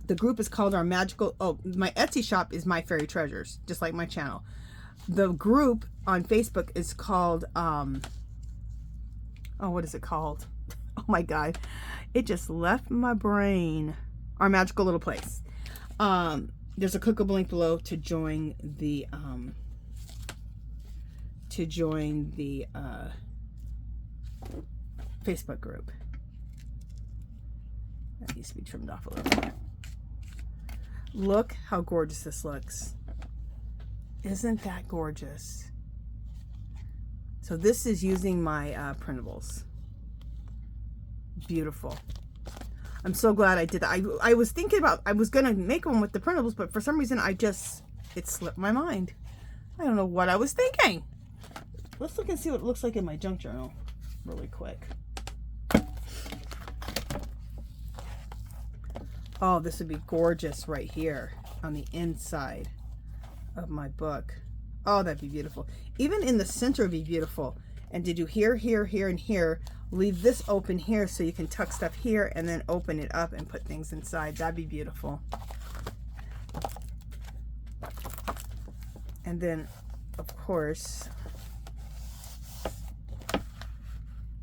the group is called Our Magical, my Etsy shop is My Fairy Treasures, just like my channel. The group on Facebook is called what is it called? Oh my god, it just left my brain. Our Magical Little Place. There's a clickable link below to join the Facebook group. That needs to be trimmed off a little bit. Look how gorgeous this looks. Isn't that gorgeous? So this is using my printables. Beautiful. I'm so glad I did that. I was thinking about, I was going to make one with the printables, but for some reason it slipped my mind. I don't know what I was thinking. Let's look and see what it looks like in my junk journal really quick. Oh, this would be gorgeous right here on the inside of my book. Oh, that'd be beautiful. Even in the center would be beautiful. And to do here, here, here, and here, leave this open here so you can tuck stuff here and then open it up and put things inside. That'd be beautiful. And then, of course,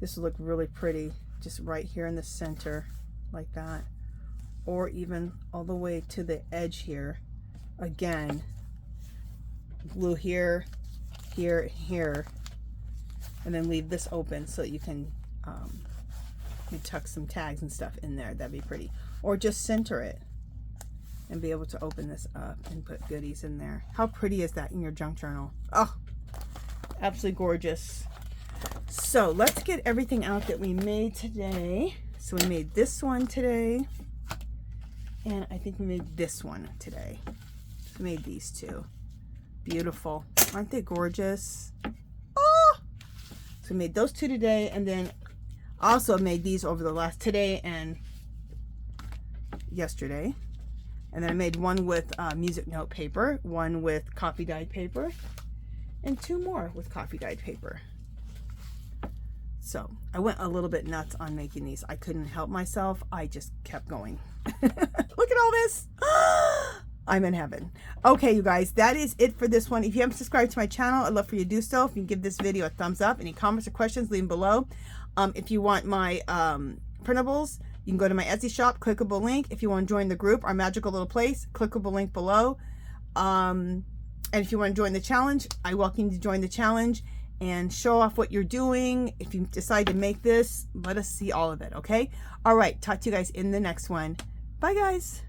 this will look really pretty just right here in the center like that, or even all the way to the edge here. Again, glue here, here, here, and then leave this open so you can you tuck some tags and stuff in there. That'd be pretty. Or just center it and be able to open this up and put goodies in there. How pretty is that in your junk journal? Oh, absolutely gorgeous. So let's get everything out that we made today. So we made this one today, and I think we made this one today. We made these two. Beautiful. Aren't they gorgeous? Oh! So we made those two today, and then also made these over the last today and yesterday. And then I made one with music note paper, one with coffee dyed paper, and two more with coffee dyed paper. So I went a little bit nuts on making these. I couldn't help myself. I just kept going. Look at all this. I'm in heaven. Okay, you guys, that is it for this one. If you haven't subscribed to my channel, I'd love for you to do so. If you can give this video a thumbs up. Any comments or questions, leave them below. If you want my printables, you can go to my Etsy shop, clickable link. If you want to join the group, our magical little place, clickable link below. And if you want to join the challenge, I welcome you to join the challenge and show off what you're doing. If you decide to make this, let us see all of it, okay? All right, talk to you guys in the next one. Bye, guys.